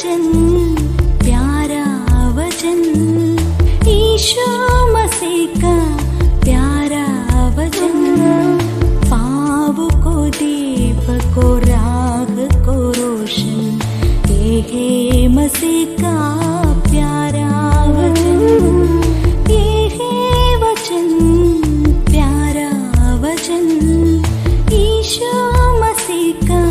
वचन, प्यारा वचन, यीशु मसीह का प्यारा वचन, पाँव को दीप को राह को रोशन, ये है मसीह का प्यारा वचन, ये है वचन, प्यारा वचन, यीशु मसीह का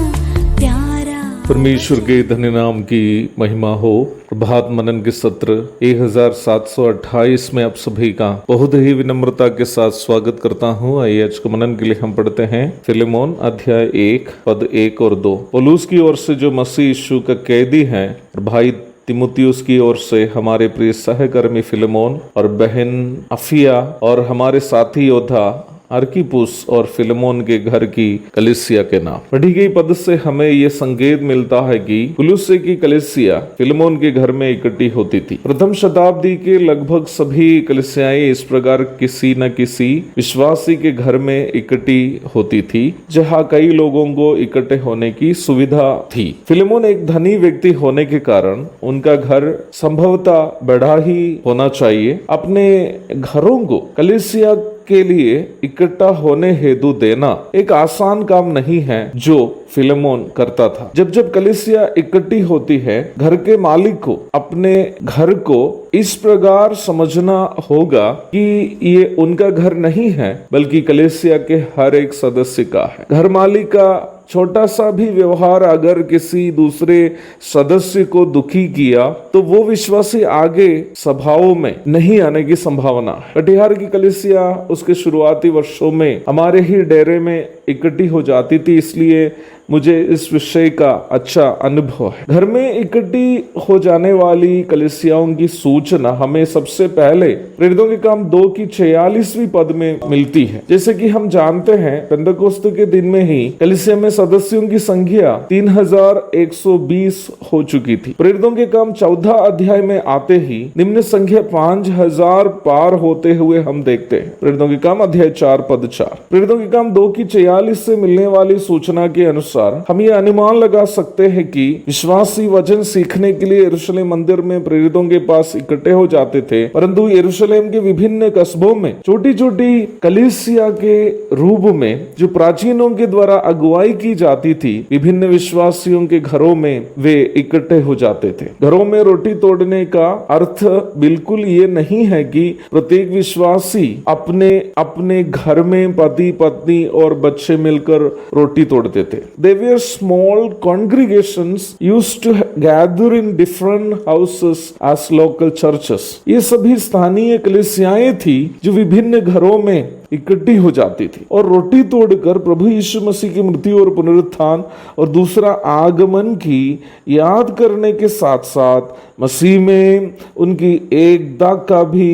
प्यारा। परमेश्वर के धन्य नाम की महिमा हो। प्रभात मनन के सत्र 1728 में आप सभी का बहुत ही विनम्रता के साथ स्वागत करता हूँ। आइए आज के मनन के लिए हम पढ़ते हैं फिलेमोन अध्याय 1 पद 1 और 2। पौलुस की ओर से जो मसीह यीशु का कैदी है, और भाई तिमुथियुस की ओर से हमारे प्रिय सहकर्मी फिलेमोन और बहन अफिया, और हमारे साथी योद्धा अर्किपुस और फिलेमोन के घर की कलीसिया के नाम। पढ़ी गई पद से हमें यह संकेत मिलता है कि कुलुस्से की कलीसिया फिलेमोन के घर में इकट्ठी होती थी। प्रथम शताब्दी के लगभग सभी कलीसियाएं इस प्रकार किसी न किसी विश्वासी के घर में इकट्ठी होती थी, जहां कई लोगों को इकट्ठे होने की सुविधा थी। फिलेमोन एक धनी व्यक्ति होने के कारण उनका घर संभवतः बड़ा ही होना चाहिए। अपने घरों को कलीसिया के लिए इकट्ठा होने हेतु देना एक आसान काम नहीं है, जो फिलेमोन करता था। जब जब कलीसिया इकट्ठी होती है, घर के मालिक को अपने घर को इस प्रकार समझना होगा कि ये उनका घर नहीं है, बल्कि कलीसिया के हर एक सदस्य का है। घर मालिक का छोटा सा भी व्यवहार अगर किसी दूसरे सदस्य को दुखी किया, तो वो विश्वासी आगे सभाओं में नहीं आने की संभावना है। कटिहार की कलीसिया उसके शुरुआती वर्षों में हमारे ही डेरे में इकट्ठी हो जाती थी, इसलिए मुझे इस विषय का अच्छा अनुभव है। घर में इकट्ठी हो जाने वाली कलीसियाओं की सूचना हमें सबसे पहले प्रेरितों के काम 2 की 46वीं पद में मिलती है। जैसे कि हम जानते हैं, पेंतकोस्त के दिन में ही कलीसिया में सदस्यों की संख्या 3120 हो चुकी थी। प्रेरितों के काम 14 अध्याय में आते ही निम्न संख्या 5000 पार होते हुए हम देखते हैं। प्रेरितों के काम अध्याय 4 पद 4। प्रेरितों के काम 2 की 46 से मिलने वाली सूचना के अनुसार हम ये अनुमान लगा सकते हैं कि विश्वासी वचन सीखने के लिए यरूशलेम मंदिर में प्रेरितों के पास इकट्ठे हो जाते थे, परंतु यरूशलेम के विभिन्न कस्बों में छोटी छोटी कलीसिया के रूप में जो प्राचीनों के द्वारा अगुवाई की जाती थी, विभिन्न विश्वासियों के घरों में वे इकट्ठे हो जाते थे। घरों में रोटी तोड़ने का अर्थ बिल्कुल ये नहीं है कि प्रत्येक विश्वासी अपने अपने घर में पति पत्नी और बच्चे मिलकर रोटी तोड़ते थे। They were small congregations used to gather in different houses as local churches. ये सभी स्थानीय कलीसियाएं थी जो विभिन्न घरों में इकट्ठी हो जाती थी और रोटी तोड़कर प्रभु यीशु मसीह की मृत्यु और पुनरुत्थान और दूसरा आगमन की याद करने के साथ साथ मसीह में उनकी एकता का भी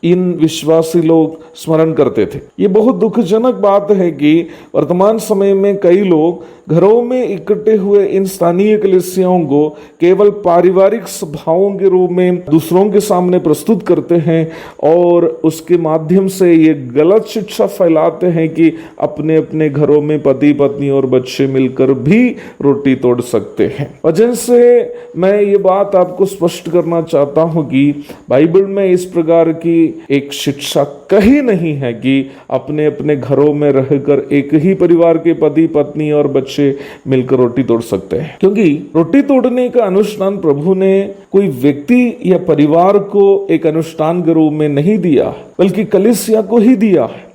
इन विश्वासी लोग स्मरण करते थे। ये बहुत दुखजनक बात है कि वर्तमान समय में कई लोग घरों में इकट्ठे हुए इन स्थानीय कलीसियाओं को केवल पारिवारिक सभाओं के रूप में दूसरों के सामने प्रस्तुत करते हैं और उसके माध्यम से ये गलत शिक्षा फैलाते हैं कि अपने अपने घरों में पति पत्नी और बच्चे मिलकर भी रोटी तोड़ सकते हैं। वजह से मैं ये बात आपको स्पष्ट करना चाहता हूं कि बाइबल में इस प्रकार की एक शिक्षा कहीं नहीं है कि अपने अपने घरों में रहकर एक ही परिवार के पति पत्नी और बच्चे मिलकर रोटी तोड़ सकते हैं, क्योंकि रोटी तोड़ने का अनुष्ठान प्रभु ने कोई व्यक्ति या परिवार को एक अनुष्ठान के रूप में नहीं दिया, बल्कि कलीसिया को ही दिया है।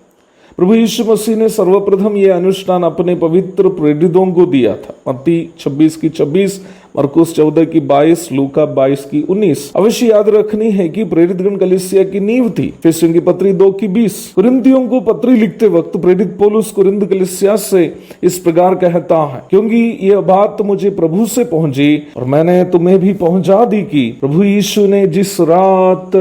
प्रभु यीशु मसीह ने सर्वप्रथम यह अनुष्ठान अपने पवित्र प्रेरितों को दिया था। मत्ती 26 की 26, मरकुस 14 की 22, लूका 22 की 19। अवश्य याद रखनी है कि प्रेरितगण कलीसिया की नींव थी। इफिसियों की पत्री 2 की 20। कुरिन्थियों को पत्री लिखते वक्त प्रेरित पौलुस कुरिन्थ कलीसिया से इस प्रकार कहता है, क्योंकि यह बात मुझे प्रभु से पहुंची और मैंने तुम्हें भी पहुंचा दी कि प्रभु यीशु ने जिस रात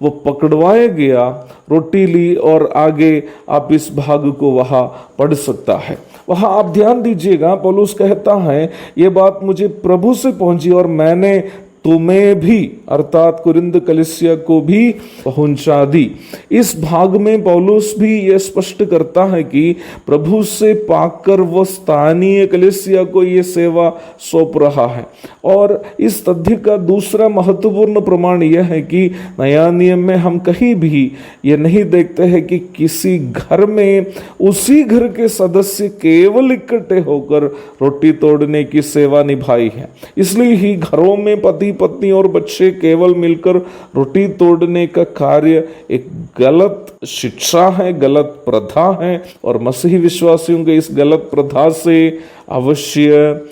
वो पकड़वाया गया रोटी ली, और आगे आप इस भाग को वहां पढ़ सकता है। वहां आप ध्यान दीजिएगा, पौलुस कहता है ये बात मुझे प्रभु से पहुंची और मैंने तुम्हें भी अर्थात कुरिन्थ कलीसिया को भी पहुंचा दी। इस भाग में पौलुस भी यह स्पष्ट करता है कि प्रभु से पाकर वह स्थानीय कलीसिया को यह सेवा सौंप रहा है। और इस तथ्य का दूसरा महत्वपूर्ण प्रमाण यह है कि नया नियम में हम कहीं भी यह नहीं देखते हैं कि किसी घर में उसी घर के सदस्य केवल इकट्ठे होकर रोटी तोड़ने की सेवा निभाई है। इसलिए ही घरों में पति पत्नी और बच्चे केवल मिलकर रोटी तोड़ने का कार्य एक गलत शिक्षा है, गलत प्रथा है, और मसीही विश्वासियों के इस गलत प्रथा से अवश्य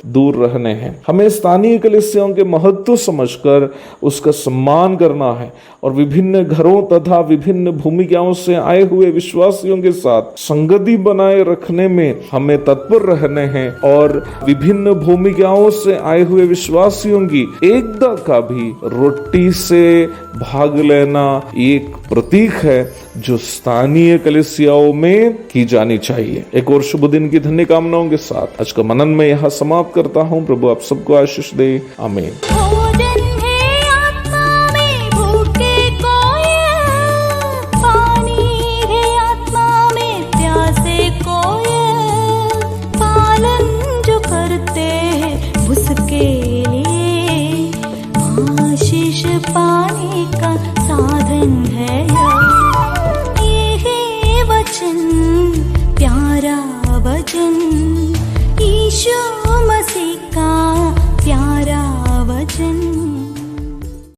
दूर रहने हैं। हमें स्थानीय कलीसियाओं के महत्व समझकर उसका सम्मान करना है और विभिन्न घरों तथा विभिन्न भूमिकाओं से आए हुए विश्वासियों के साथ संगति बनाए रखने में हमें तत्पर रहने हैं। और विभिन्न भूमिकाओं से आए हुए विश्वासियों की एकता का भी रोटी से भाग लेना एक प्रतीक है जो स्थानीय कलीसियाओं में की जानी चाहिए। एक और शुभ दिन की धन्य कामनाओं के साथ आज का मनन में यहाँ समाप्त करता हूँ। प्रभु आप सबको आशीष दे। आमीन। भोजन है आत्मा में भूखे कोय, पानी है आत्मा में प्यासे कोय, पालन जो करते हैं उसके लिए आशीष पाने का साधन है।